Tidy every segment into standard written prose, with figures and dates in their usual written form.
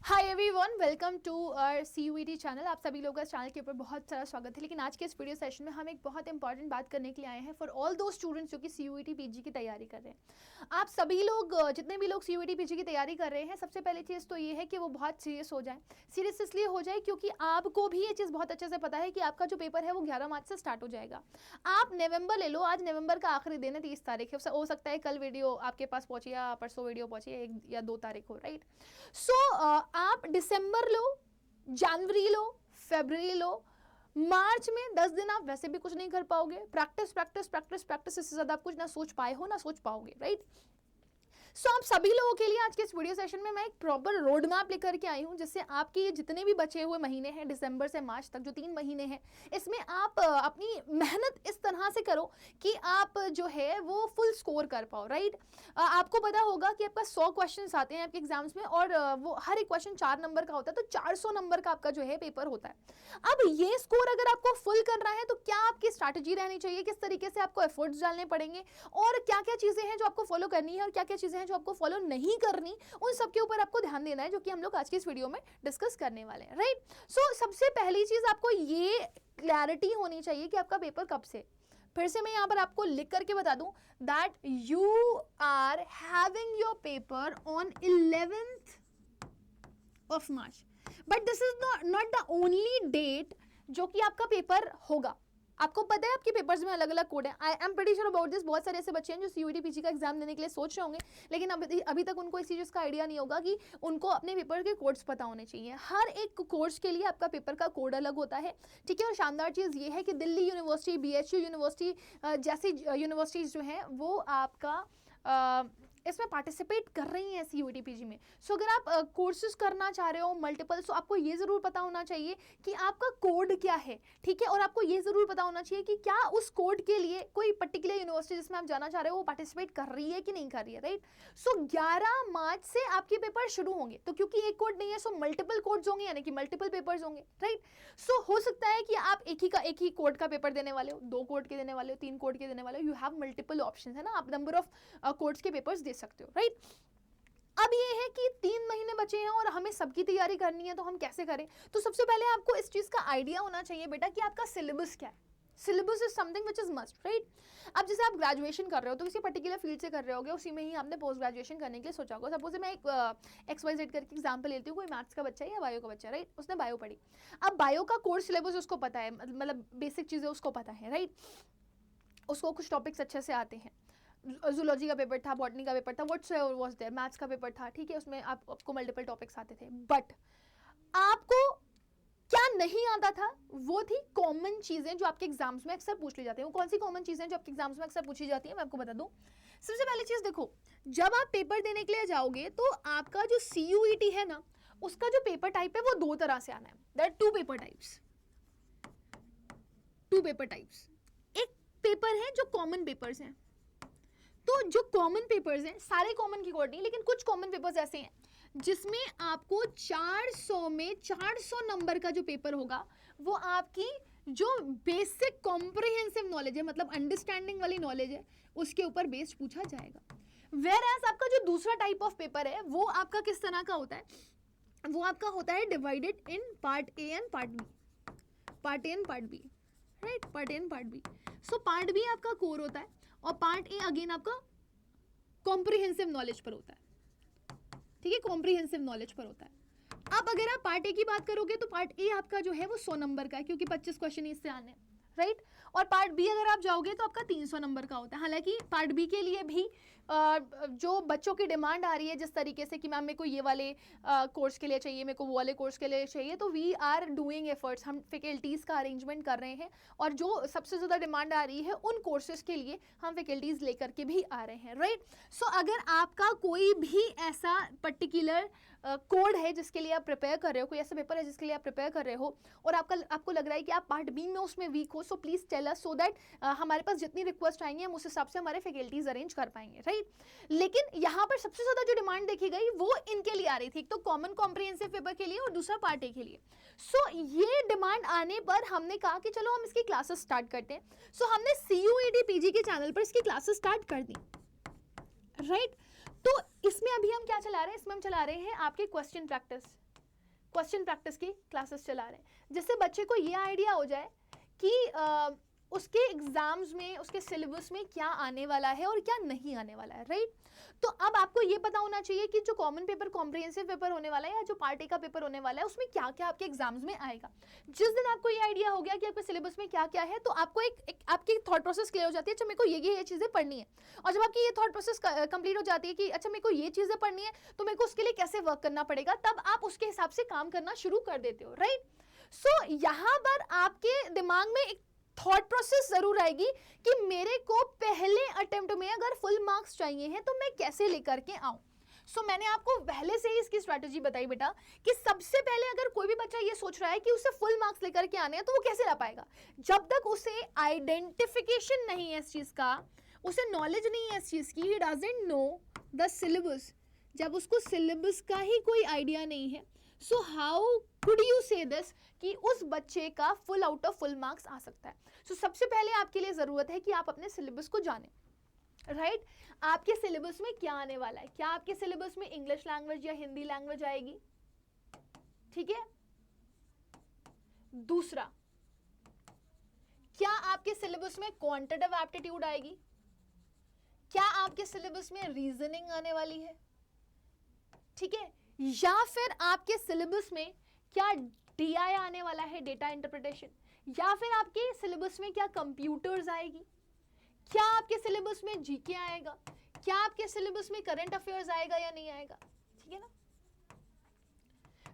Hi everyone, welcome to our CUET channel. आप सभी लोगों का इस चैनल के ऊपर बहुत सारा स्वागत है। लेकिन आज के इस वीडियो सेशन में हम एक बहुत इंपॉर्टेंट बात करने के लिए आए हैं फॉर ऑल दो स्टूडेंट्स जो कि CUET PG की तैयारी कर रहे हैं। आप सभी लोग, जितने भी लोग CUET PG की तैयारी कर रहे हैं, सबसे पहली चीज़ तो ये है कि वो बहुत सीरियस हो जाए। सीरियस इसलिए हो जाए क्योंकि आपको भी ये चीज़ बहुत अच्छे से पता है कि आपका जो पेपर है वो 11 मार्च से स्टार्ट हो जाएगा। आप नवंबर ले लो, आज नवंबर का आखिरी दिन है, 30 तारीख है। हो सकता है कल वीडियो आपके पास पहुंचे या परसों वीडियो पहुंचे, 1 या 2 तारीख हो, राइट। सो आप दिसंबर लो, जनवरी लो, फरवरी लो, मार्च में 10 दिन आप वैसे भी कुछ नहीं कर पाओगे। प्रैक्टिस प्रैक्टिस प्रैक्टिस प्रैक्टिस, इससे ज्यादा आप कुछ ना सोच पाए हो ना सोच पाओगे, राइट। सो आप सभी लोगों के लिए आज के इस वीडियो सेशन में मैं एक प्रॉपर रोड मैप लेकर के आई हूं, जिससे आपके ये जितने भी बचे हुए महीने हैं दिसंबर से मार्च तक, जो 3 महीने हैं, इसमें आप अपनी मेहनत इस तरह से करो कि आप जो है वो फुल स्कोर कर पाओ, राइट। आपको पता होगा कि आपका 100 क्वेश्चन आते हैं आपके एग्जाम्स में, और वो हर एक क्वेश्चन 4 नंबर का होता है, तो 400 नंबर का आपका जो है पेपर होता है। अब ये स्कोर अगर आपको फुल करना है तो क्या आपकी स्ट्रैटेजी रहनी चाहिए, किस तरीके से आपको एफर्ट्स डालने पड़ेंगे, और क्या क्या चीजें हैं जो आपको फॉलो करनी है और क्या क्या चीजें हैं जो आपको फॉलो नहीं करनी, उन सब के ऊपर आपको ध्यान देना है, जो कि हम लोग आज की इस वीडियो में डिस्कस करने वाले हैं, राइट। सो सबसे पहली चीज आपको ये क्लैरिटी होनी चाहिए कि आपका पेपर कब से। फिर से मैं यहां पर आपको लिख करके बता दूं that you are having your paper on 11th of March, but this is not the only date जो कि आपका पेपर होगा। आपको पता है आपके पेपर्स में अलग अलग कोड है। I am pretty sure about this. बहुत सारे ऐसे बच्चे हैं जो CUET PG का एग्जाम देने के लिए सोच रहे होंगे, लेकिन अभी तक उनको इस चीज़ का आइडिया नहीं होगा कि उनको अपने पेपर के कोड्स पता होने चाहिए। हर एक कोर्स के लिए आपका पेपर का कोड अलग होता है, ठीक है। और शानदार चीज़ ये है कि दिल्ली यूनिवर्सिटी, BHU यूनिवर्सिटी जैसी यूनिवर्सिटीज़ जो हैं वो आपका इसमें पार्टिसिपेट कर रही हैं CUET PG में। सो अगर आप कोर्सेज करना चाह रहे हो मल्टीपल, सो आपको ये ज़रूर पता होना चाहिए कि आपका कोड क्या है, ठीक है। और आपको ये ज़रूर पता होना चाहिए कि क्या उस कोड के लिए कोई पर्टिकुलर यूनिवर्सिटी जिसमें आप जाना चाह रहे हो वो पार्टिसिपेट कर रही है कि नहीं कर रही है, राइट। सो 11 मार्च से आपके पेपर शुरू होंगे, तो क्योंकि एक कोड नहीं है, सो मल्टीपल कोड्स होंगे, यानी कि मल्टीपल पेपर्स होंगे, राइट। सो हो सकता है कि आप एक ही कोड का पेपर देने वाले हो, 2 कोड के देने वाले हो, 3 कोड के देने वाले हो। यू हैव मल्टीपल ऑप्शन, है ना। आप नंबर ऑफ कोड्स के पेपर्स दे सकते हो, राइट। अब ये है कि 3 महीने बचे हैं और हमें सबकी तैयारी करनी है, तो हम कैसे करें। तो सबसे पहले आपको इस चीज का आइडिया होना चाहिए बेटा कि आपका सिलेबस क्या है। Syllabus is something which is must, right. अब जैसे आप ग्रेजुएशन कर रहे हो तो किसी पर्टिकुलर फील्ड से कर रहे होगे, उसी में ही आपने पोस्ट ग्रेजुएशन करने के लिए सोचा होगा। सपोज मैं एक XYZ करके एग्जाम्पल लेती हूँ, कोई मैथ्स का बच्चा है या बायो का बच्चा, राइट। उसने बायो पढ़ी। अब बायो का कोर्स सिलेबस उसको पता है, मतलब बेसिक चीजें उसको पता है, राइट। उसको कुछ टॉपिक्स अच्छे से आते हैं। जूलॉजी का पेपर था, बॉटनी का पेपर था, व्हाट्सएवर वाज देयर, मैथ्स का पेपर था, ठीक है। उसमें आपको मल्टीपल टॉपिक्स आते थे, बट आपको क्या नहीं आता था वो थी कॉमन चीजें जो आपके एग्जाम्स में अक्सर पूछ ली जाती हैं। वो कौन सी कॉमन चीजें जो आपके एग्जाम्स में अक्सर पूछी जाती है, मैं आपको बता दूं। सबसे पहली चीज देखो, जब आप पेपर देने के लिए जाओगे तो आपका जो CUET है ना, उसका जो पेपर टाइप है वो 2 तरह से आना है। There are 2 paper types, 2 paper types. एक पेपर है जो कॉमन पेपर्स हैं। तो जो कॉमन पेपर्स हैं, सारे कॉमन की कोड नहीं, लेकिन कुछ कॉमन पेपर्स ऐसे हैं जिसमें आपको 400 में 400 नंबर का जो पेपर होगा वो आपकी जो बेसिक कॉम्प्रिहेंसिव नॉलेज है, मतलब अंडरस्टैंडिंग वाली नॉलेज है, उसके ऊपर बेस्ड पूछा जाएगा। वेयर एज आपका जो दूसरा टाइप ऑफ पेपर है वो आपका किस तरह का होता है, वो आपका होता है divided in part A and part B, part A and part B, right. Part A and part B। So part B आपका कोर होता है और पार्ट A अगेन आपका कॉम्प्रिहेंसिव नॉलेज पर होता है, ठीक है। कॉम्प्रिहेंसिव नॉलेज पर होता है। अब अगर आप पार्ट A की बात करोगे तो पार्ट A आपका जो है वो 100 नंबर का है, क्योंकि 25 क्वेश्चन इससे आने हैं, राइट। और पार्ट B अगर आप जाओगे तो आपका 300 नंबर का होता है। हालांकि पार्ट B के लिए भी जो बच्चों की डिमांड आ रही है, जिस तरीके से कि मैम मेरे को ये वाले कोर्स के लिए चाहिए, मेरे को वो वाले कोर्स के लिए चाहिए, तो वी आर डूइंग एफर्ट्स, हम फैकल्टीज़ का अरेंजमेंट कर रहे हैं, और जो सबसे ज़्यादा डिमांड आ रही है उन कोर्सेज के लिए हम फैकल्टीज़ लेकर के भी आ रहे हैं, राइट। सो अगर आपका कोई भी ऐसा पर्टिकुलर कोड है जिसके लिए आप प्रिपेयर कर रहे हो, कोई ऐसा पेपर है जिसके लिए आप प्रिपेयर कर रहे हो, और आपको लग रहा है कि आप पार्ट B में उसमें वीक हो, so please tell us, so that हमारे पास जितनी रिक्वेस्ट आएंगे हम उस हिसाब से हमारे फैकल्टीज अरेंज कर पाएंगे, राइट। लेकिन यहाँ पर सबसे ज्यादा जो डिमांड देखी गई वो इनके लिए आ रही थी, एक तो कॉमन कॉम्प्रिहेंसिव पेपर के लिए और दूसरा पार्ट A के लिए। सो ये डिमांड आने पर हमने कहा कि चलो हम इसकी क्लासेस स्टार्ट करते हैं। सो हमने CUET PG के चैनल पर इसकी क्लासेस स्टार्ट कर दी, राइट। तो इसमें अभी हम क्या चला रहे हैं, इसमें हम चला रहे हैं आपके क्वेश्चन प्रैक्टिस, क्वेश्चन प्रैक्टिस की क्लासेस चला रहे हैं, जिससे बच्चे को ये आइडिया हो जाए कि उसके एग्जाम्स में, उसके सिलेबस में क्या आने वाला है और क्या नहीं आने वाला है, राइट। तो अब आपको ये पता होना चाहिए कि जो कॉमन पेपर, कॉम्प्रिहेंसिव पेपर होने वाला है या जो पार्ट ए का पेपर होने वाला है, उसमें क्या क्या आपके एग्जाम्स में आएगा। जिस दिन आपको ये आइडिया हो गया कि आपके सिलेबस में क्या क्या है, तो आपको एक आपकी थॉट प्रोसेस क्लियर हो जाती है, अच्छा मेरे को ये चीज़ें पढ़नी है। और जब आपकी ये थॉट प्रोसेस कंप्लीट हो जाती है कि अच्छा मेरे को ये चीज़ें पढ़नी है, तो मेरे को उसके लिए कैसे वर्क करना पड़ेगा, तब आप उसके हिसाब से काम करना शुरू कर देते हो, राइट। सो यहाँ पर आपके दिमाग में एक थॉट प्रोसेस जरूर आएगी कि मेरे को पहले अटेम्प्ट में अगर फुल मार्क्स चाहिए हैं तो मैं कैसे लेकर के आऊं। सो मैंने आपको पहले से ही इसकी स्ट्रैटेजी बताई बेटा कि सबसे पहले अगर कोई भी बच्चा ये सोच रहा है कि उसे फुल मार्क्स लेकर के आने हैं, तो वो कैसे ला पाएगा जब तक उसे आइडेंटिफिकेशन नहीं है इस चीज का, उसे नॉलेज नहीं है इस चीज की, he doesn't know the syllabus. जब उसको सिलेबस का ही कोई आइडिया नहीं है, so how could you say this कि उस बच्चे का full out of full marks आ सकता है। सो सबसे पहले आपके लिए जरूरत है कि आप अपने सिलेबस को जानें, राइट। आपके सिलेबस में क्या आने वाला है, क्या आपके सिलेबस में इंग्लिश लैंग्वेज या हिंदी लैंग्वेज आएगी, ठीक है। दूसरा, क्या आपके सिलेबस में क्वांटिटेटिव एप्टीट्यूड आएगी, क्या आपके सिलेबस में रीजनिंग आने वाली है, ठीक है। या फिर आपके सिलेबस में क्या DI आने वाला है, डेटा इंटरप्रिटेशन, या फिर आपके सिलेबस में क्या कंप्यूटर्स आएगी, क्या आपके सिलेबस में GK आएगा, क्या आपके सिलेबस में करंट अफेयर्स आएगा या नहीं आएगा, ठीक है ना।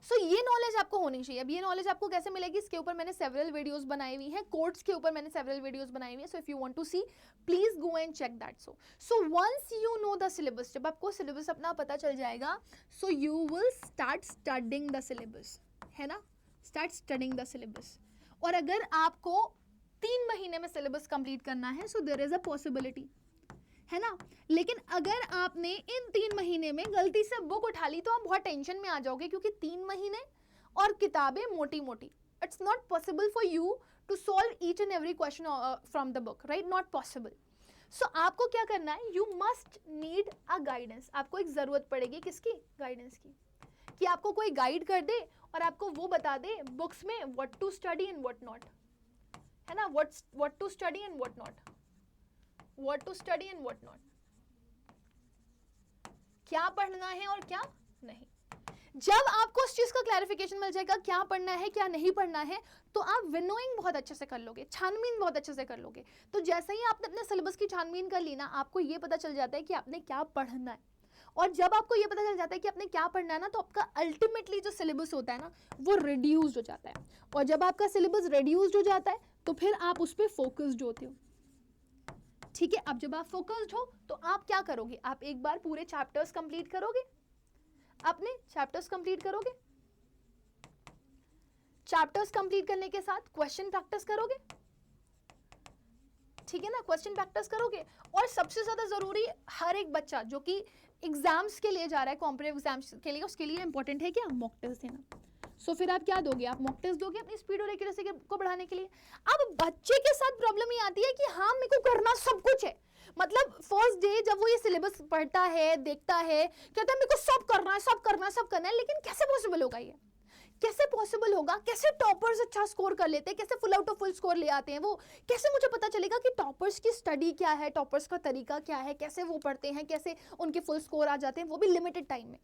सो ये नॉलेज आपको होनी चाहिए। अब ये नॉलेज आपको कैसे मिलेगी, इसके ऊपर मैंने सेवरल वीडियोस बनाई हुई हैं, कोड्स के ऊपर मैंने सेवरल वीडियोस बनाई हुई हैं। So if you want to see, please go and check that. So once you know the syllabus, जब आपको सिलेबस अपना पता चल जाएगा, so you will start studying the syllabus, है ना, स्टार्ट स्टडिंग द सिलेबस। और अगर आपको 3 महीने में सिलेबस कंप्लीट करना है, so there is a possibility, है ना। लेकिन अगर आपने इन 3 महीने में गलती से बुक उठा ली, तो आप बहुत टेंशन में आ जाओगे, क्योंकि 3 महीने और किताबें मोटी मोटी, it's not possible for you to solve each and every question from the book, right, not possible. So आपको क्या करना है, you must need a guidance. आपको एक जरूरत पड़ेगी किसकी, गाइडेंस की, कि आपको कोई गाइड कर दे और आपको वो बता दे बुक्स में what to study and what not, है ना, what to study and what not, what to study and what not, क्या पढ़ना है और क्या नहीं। जब आपको उस चीज का क्लैरिफिकेशन मिल जाएगा क्या पढ़ना है क्या नहीं पढ़ना है, तो आप विनोइंग बहुत अच्छे से कर लोगे, छानबीन बहुत अच्छे से कर लोगे। तो जैसे ही आपने अपने सिलेबस की छानबीन कर ली ना, आपको ये पता चल जाता है कि आपने क्या पढ़ना है। और जब आपको ये पता चल जाता है कि आपने क्या पढ़ना है ना, तो आपका अल्टीमेटली जो सिलेबस होता है ना, वो रिड्यूस्ड हो जाता है। और जब आपका सिलेबस रिड्यूस्ड हो जाता है, तो फिर आप उस पर फोकस्ड होते हो, ठीक है। अब जब आप फोकस्ड हो, तो आप क्या करोगे, आप एक बार पूरे चैप्टर्स कंप्लीट करोगे, अपने चैप्टर्स कंप्लीट करोगे, चैप्टर्स कंप्लीट करने के साथ क्वेश्चन प्रैक्टिस करोगे, ठीक है ना, क्वेश्चन प्रैक्टिस करोगे। और सबसे ज्यादा जरूरी, हर एक बच्चा जो कि एग्जाम्स के लिए जा रहा है, कॉम्पिटिटिव एग्जाम्स के लिए, उसके लिए इंपॉर्टेंट है क्या, मॉक टेस्ट देना। सो फिर आप क्या दोगे, आप मॉक टेस्ट दोगे अपनी स्पीड और एक्यूरेसी को बढ़ाने के लिए। अब बच्चे के साथ प्रॉब्लम ये आती है कि हाँ मेरे को करना सब कुछ है, मतलब फर्स्ट डे जब वो ये सिलेबस पढ़ता है, देखता है, कहता है मेरे को सब करना है, सब करना है, सब करना है, लेकिन कैसे पॉसिबल होगा, ये कैसे पॉसिबल होगा, कैसे टॉपर्स अच्छा स्कोर कर लेते हैं, कैसे full out of full score ले आते हैं वो, कैसे मुझे पता चलेगा कि टॉपर्स की स्टडी क्या है, टॉपर्स का तरीका क्या है, कैसे वो पढ़ते हैं, कैसे उनके फुल स्कोर आ जाते हैं, वो भी लिमिटेड टाइम में।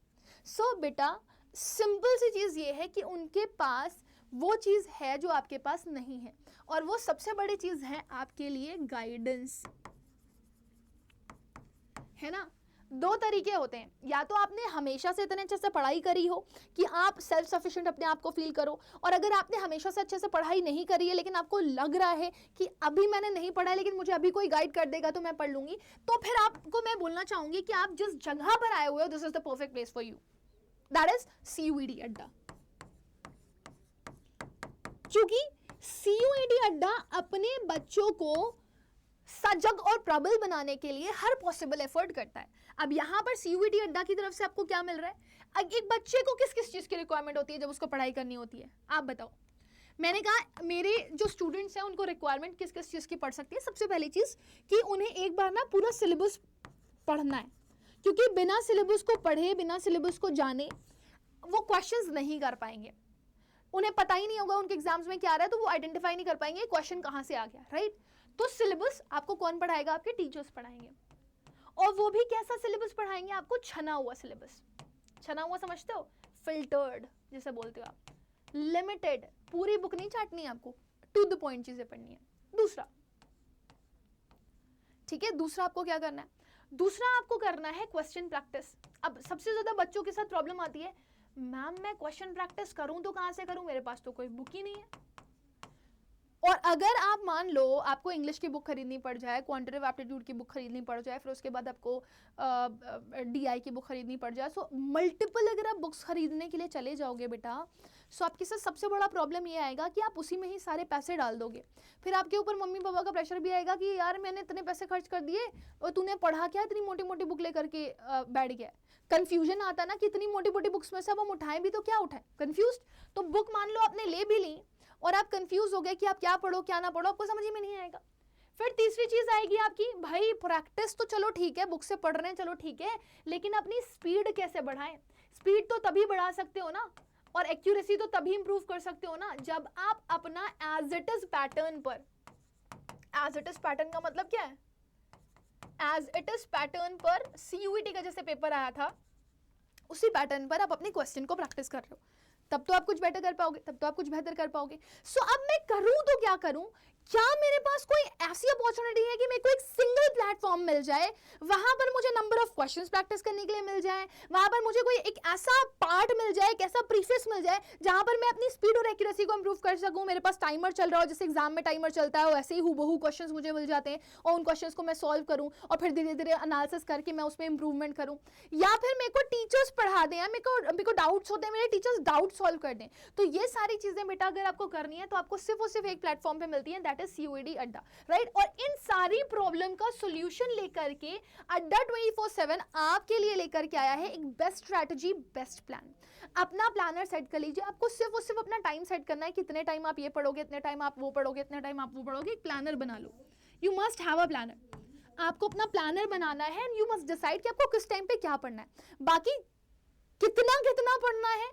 सो बेटा सिंपल सी चीज ये है कि उनके पास वो चीज है जो आपके पास नहीं है, और वो सबसे बड़ी चीज है आपके लिए गाइडेंस, है ना। 2 तरीके होते हैं, या तो आपने हमेशा से इतने अच्छे से पढ़ाई करी हो कि आप सेल्फ सफिशिएंट अपने आप को फील करो, और अगर आपने हमेशा से अच्छे से पढ़ाई नहीं करी है, लेकिन आपको लग रहा है कि अभी मैंने नहीं पढ़ा है, लेकिन मुझे अभी कोई गाइड कर देगा तो मैं पढ़ लूंगी, तो फिर आपको मैं बोलना चाहूंगी कि आप जिस जगह पर आए हुए हो, this is the perfect place for you, that is CUET अड्डा। क्योंकि CUET अड्डा अपने बच्चों को सजग और प्रबल बनाने के लिए हर पॉसिबल एफर्ट करता है। अब यहाँ पर CUET अड्डा की तरफ से आपको क्या मिल रहा है, एक बच्चे को किस किस चीज की रिक्वायरमेंट होती है जब उसको पढ़ाई करनी होती है, आप बताओ। मैंने कहा मेरे जो स्टूडेंट्स हैं उनको रिक्वायरमेंट किस किस चीज की पढ़ सकती है। सबसे पहली चीज कि उन्हें एक बार ना पूरा सिलेबस पढ़ना है, क्योंकि बिना सिलेबस को पढ़े, बिना सिलेबस को जाने वो क्वेश्चंस नहीं कर पाएंगे। उन्हें पता ही नहीं होगा उनके एग्जाम्स में क्या आ रहा है, तो वो आइडेंटिफाई नहीं कर पाएंगे क्वेश्चन कहाँ से आ गया, राइट। तो सिलेबस आपको कौन पढ़ाएगा? आपके टीचर्स पढ़ाएंगे, और वो भी कैसा सिलेबस पढ़ाएंगे? आपको छना हुआ सिलेबस। छना हुआ समझते हो? फिल्टर्ड जिसे बोलते हो आप, लिमिटेड, पूरी बुक नहीं चाटनी है आपको, टू द पॉइंट चीजें पढ़नी है। दूसरा, ठीक है, दूसरा आपको क्या करना है? दूसरा आपको करना है क्वेश्चन प्रैक्टिस। अब सबसे ज्यादा बच्चों के साथ प्रॉब्लम आती है, मैम मैं क्वेश्चन प्रैक्टिस करूं तो कहां से करूं, मेरे पास तो कोई बुक ही नहीं है। और अगर आप मान लो आपको इंग्लिश की बुक खरीदनी पड़ जाए, क्वांटिटेटिव एप्टीट्यूड की बुक खरीदनी पड़ जाए, फिर उसके बाद आपको डीआई की बुक खरीदनी पड़ जाए, सो मल्टीपल अगर आप बुक्स खरीदने के लिए चले जाओगे बेटा, सो आपके साथ सबसे बड़ा प्रॉब्लम ये आएगा कि आप उसी में ही सारे पैसे डाल दोगे। फिर आपके ऊपर मम्मी पापा का प्रेशर भी आएगा कि यार मैंने इतने पैसे खर्च कर दिए और तूने पढ़ा क्या, इतनी मोटी मोटी बुक लेकर के बैठ गया। कंफ्यूजन आता ना कि इतनी मोटी मोटी बुक्स में से अब हम उठाएं भी तो क्या उठाएं, कंफ्यूज। तो बुक मान लो आपने ले भी ली और आप कंफ्यूज हो गए कि आप क्या पढ़ो क्या ना पढ़ो, आपको समझ में नहीं आएगा। फिर तीसरी चीज आएगी आपकी, भाई प्रैक्टिस तो चलो ठीक है, बुक से पढ़ रहे हैं चलो ठीक है, लेकिन अपनी स्पीड कैसे बढ़ाएं? स्पीड तो तभी बढ़ा सकते हो ना, और एक्यूरेसी तो तभी इंप्रूव कर सकते हो ना, जब आप अपना एज इट इज पैटर्न पर, एज इट इज पैटर्न का मतलब क्या है? एज इट इज पैटर्न पर सीयूईटी का जैसे पेपर आया था, उसी पैटर्न पर आप अपने क्वेश्चन को प्रैक्टिस कर रहे हो, तब तो आप कुछ बेटर कर पाओगे, तब तो आप कुछ बेहतर कर पाओगे। सो अब मैं करूं तो क्या करूं? क्या मेरे पास कोई ऐसी अपॉर्चुनिटी है कि मेरे को एक सिंगल प्लेटफॉर्म मिल जाए, वहां पर मुझे नंबर ऑफ क्वेश्चंस प्रैक्टिस करने के लिए मिल जाए, वहां पर मुझे कोई एक ऐसा पार्ट मिल जाए, एक ऐसा प्रीफेस मिल जाए जहां पर मैं अपनी स्पीड और एक्यूरेसी को इंप्रूव कर सकूं, मेरे पास टाइमर चल रहा हो, जैसे एग्जाम में टाइमर चलता है वैसे ही हूबहू क्वेश्चंस मुझे मिल जाते हैं, और उन क्वेश्चंस को मैं सॉल्व करूं और फिर धीरे धीरे एनालिसिस करके मैं उसमें इंप्रूवमेंट करूं। या फिर मेरे को टीचर्स पढ़ा दें, या मेरे को डाउट्स होते हैं, मेरे टीचर्स डाउट सॉल्व कर दें। तो ये सारी चीजें बेटा अगर आपको करनी है तो आपको सिर्फ और सिर्फ एक प्लेटफॉर्म पे मिलती है, दैट इज सीयूईटी अड्डा, राइट। और इन सारी प्रॉब्लम का सॉल्यूशन लेकर के अड्डा 24/7 आपके लिए लेकर के आया है एक बेस्ट स्ट्रैटेजी, बेस्ट प्लान। अपना प्लानर सेट कर लीजिए, आपको सिर्फ और सिर्फ अपना टाइम सेट करना है, कितने टाइम आप ये पढ़ोगे, इतने टाइम आप वो पढ़ोगे, इतने टाइम आप वो पढ़ोगे। एक प्लानर बना लो, you must have a planner. आपको अपना प्लानर बनाना है एंड यू मस्ट डिसाइड कि आपको किस टाइम पे क्या पढ़ना है। बाकी कितना कितना पढ़ना है,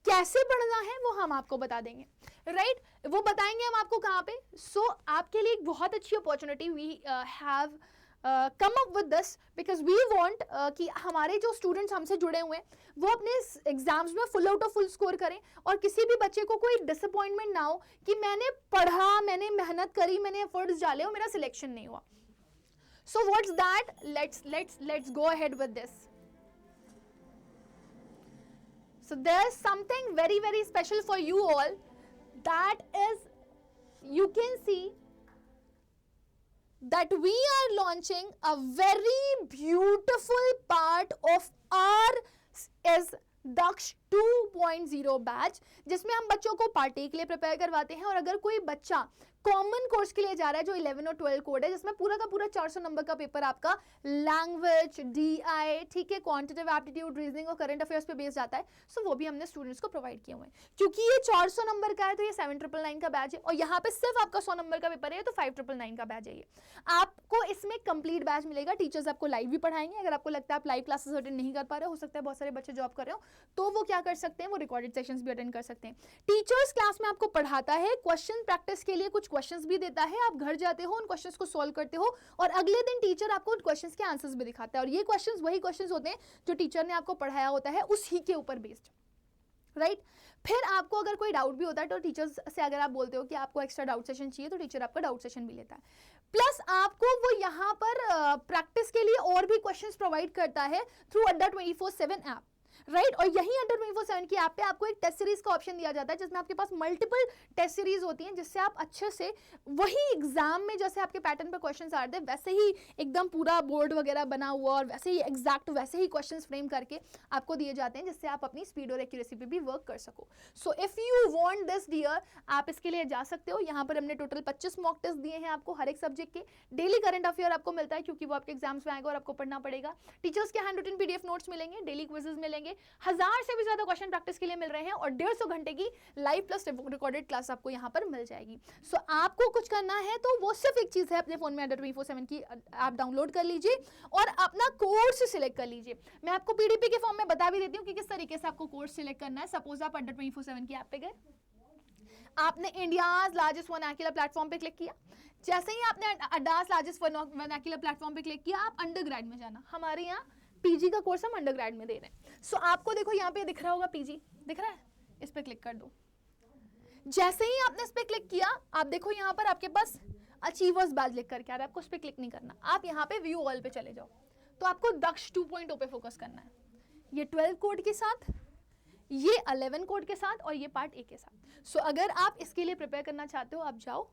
कैसे पढ़ना है, वो हम आपको बता देंगे, राइट। वो बताएंगे हम आपको कहाँ पे। सो आपके लिए एक बहुत अच्छी opportunity we have come up with this, because we want कि हमारे जो स्टूडेंट्स हमसे जुड़े हुए हैं वो अपने एग्जाम्स में full out of full score करें, और किसी भी बच्चे को कोई डिसअपॉइंटमेंट ना हो कि मैंने पढ़ा, मैंने मेहनत करी, मैंने एफर्ट्स डाले और मेरा सिलेक्शन नहीं हुआ। So what's that, let's go ahead with this. So there's something very very special for you all, that is, you can see that we are launching a very beautiful part of our is Daksh 2.0 batch, जिसमें हम बच्चों को part A के लिए prepare करवाते हैं। और अगर कोई बच्चा कॉमन कोर्स के लिए जा रहा है जो 11 और 12 कोड है, जिसमें पूरा का पूरा 400 नंबर का पेपर आपका लैंग्वेज, डीआई, ठीक है, क्वांटिटेटिव एप्टीट्यूड, रीजनिंग और करंट अफेयर्स पे बेस्ड जाता है, सो वो भी हमने स्टूडेंट्स को प्रोवाइड किए हुए हैं। क्योंकि ये 400 नंबर का है तो ये 7999 का बैच है, और यहाँ पे सिर्फ आपका 100 नंबर का पेपर है तो 5999 का बैच है। ये आपको इसमें कंप्लीट बैच मिलेगा। टीचर्स आपको लाइव भी पढ़ाएंगे। अगर आपको लगता है आप लाइव क्लासेस अटेंड नहीं कर पा रहे हो सकता है बहुत सारे बच्चे जॉब कर रहे हो, तो वो क्या कर सकते हैं, वो रिकॉर्डेड सेशंस भी अटेंड कर सकते हैं। टीचर्स क्लास में आपको पढ़ाता है, क्वेश्चन प्रैक्टिस के लिए कुछ क्वेश्चंस भी देता है, आप घर जाते हो उन क्वेश्चंस को सॉल्व करते हो, और अगले दिन टीचर आपको उन क्वेश्चंस के आंसर्स भी दिखाता है। और ये क्वेश्चंस वही क्वेश्चंस होते हैं जो टीचर ने आपको पढ़ाया होता है, उसी के ऊपर बेस्ड, राइट। फिर आपको अगर कोई डाउट भी होता है तो टीचर्स से अगर आप बोलते हो कि आपको एक्स्ट्रा डाउट सेशन चाहिए, तो टीचर आपका डाउट सेशन भी लेता है। प्लस आपको वो यहाँ पर प्रैक्टिस के लिए और भी क्वेश्चंस प्रोवाइड करता है थ्रू अड्डा 24/7 ऐप, राइट। और यही अड्डा 24/7 की ऐप पे आपको एक टेस्ट सीरीज का ऑप्शन दिया जाता है, जिसमें आपके पास मल्टीपल टेस्ट सीरीज होती हैं, जिससे आप अच्छे से वही एग्जाम में जैसे आपके पैटर्न पे क्वेश्चंस आ रहे थे वैसे ही एकदम पूरा बोर्ड वगैरह बना हुआ और वैसे ही एग्जैक्ट वैसे ही क्वेश्चंस फ्रेम करके आपको दिए जाते हैं, जिससे आप अपनी स्पीड और एक्यूरेसी पे भी वर्क कर सको। So if you want this dear, आप इसके लिए जा सकते हो। यहाँ पर हमने टोटल 25 मॉक टेस्ट दिए हैं आपको हर एक सब्जेक्ट के। डेली करंट अफेयर आपको मिलता है क्योंकि वो आपके एग्जाम्स में आएगा और आपको पढ़ना पड़ेगा। टीचर्स के हैंड रिटन पीडीएफ नोट्स मिलेंगे, डेली क्विजेस मिलेंगे, 1000 से भी ज्यादा क्वेश्चन प्रैक्टिस के लिए मिल रहे हैं, और 150 घंटे की लाइव प्लस रिकॉर्डेड क्लास आपको यहाँ पर मिल जाएगी। सो आपको कुछ करना है तो वो सिर्फ एक चीज है, अपने फोन में अड्डा 24/7 की ऐप डाउनलोड कर लीजिए और अपना कोर्स सिलेक्ट कर लीजिए। मैं आपको पीडीपी के फॉर्म में बता भी देती हूँ कि किस तरीके से आपको कोर्स सिलेक्ट करना है। सपोज आप अड्डा 24/7 की ऐप पे गए, आपने इंडियाज लार्जेस्ट वर्नाक्युलर प्लेटफॉर्म पे क्लिक किया। जैसे ही आपने अड्डास लार्जेस्ट वर्नाक्युलर प्लेटफॉर्म पे क्लिक किया, आप अंडरग्रेड में जाना। हमारे यहाँ पीजी का कोर्स हम अंडरग्रेड में दे रहे हैं। सो आपको देखो यहाँ पे दिख रहा होगा पीजी, दिख रहा है, इस पे क्लिक कर दो। जैसे ही आपने इस पे क्लिक किया, आप देखो यहाँ पर आपके पास अचीवर्स बैज लिख करके आ रहा है, आपको उस पे क्लिक नहीं करना, आप यहाँ पे व्यू ऑल पे चले जाओ। तो आपको दक्ष 2.0 पे फोकस करना है, ये 12 कोड के साथ, ये 11 कोड के साथ और ये पार्ट ए के साथ। सो अगर आप इसके लिए प्रिपेयर करना चाहते हो, आप जाओ।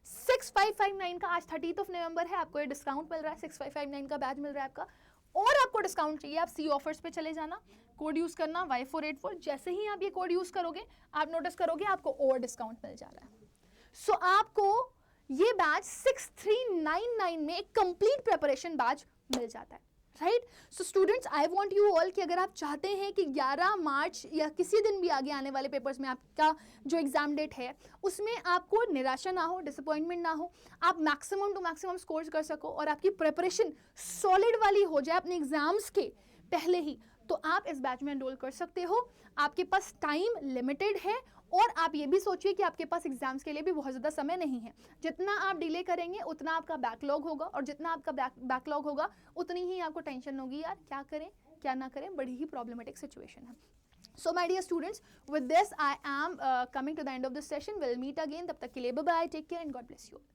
6559 का आज 30 नवंबर है, आपको ये डिस्काउंट मिल रहा है, 6559 का बैच मिल रहा है आपका। और आपको डिस्काउंट चाहिए, आप सी ऑफर्स पे चले जाना, कोड यूज करना Y484। जैसे ही आप ये कोड यूज करोगे, आप नोटिस करोगे आपको और डिस्काउंट मिल जा रहा है। सो आपको ये बैच 6399 में एक कंप्लीट प्रिपरेशन बैच मिल जाता है, right. So students, I want you all कि अगर आप चाहते हैं कि 11 मार्च या किसी दिन भी आगे आने वाले पेपर्स में आपका जो एग्जाम डेट है उसमें आपको निराशा ना हो, डिसअपॉइंटमेंट ना हो, आप मैक्सिमम टू मैक्सिमम स्कोर कर सको और आपकी प्रिपरेशन सॉलिड वाली हो जाए अपने एग्जाम्स के पहले ही, तो आप इस बैच में एनरोल कर सकते हो। आपके पास टाइम लिमिटेड है और आप ये भी सोचिए कि आपके पास एग्जाम्स के लिए भी बहुत ज़्यादा समय नहीं है। जितना आप डिले करेंगे उतना आपका बैकलॉग होगा, और जितना आपका बैकलॉग होगा उतनी ही आपको टेंशन होगी, यार क्या करें क्या ना करें, बड़ी ही प्रॉब्लमेटिक सिचुएशन है। So my dear students, with this I am coming to the end of this session. We'll meet again. तब तक के लिए bye bye, take care and God bless you all.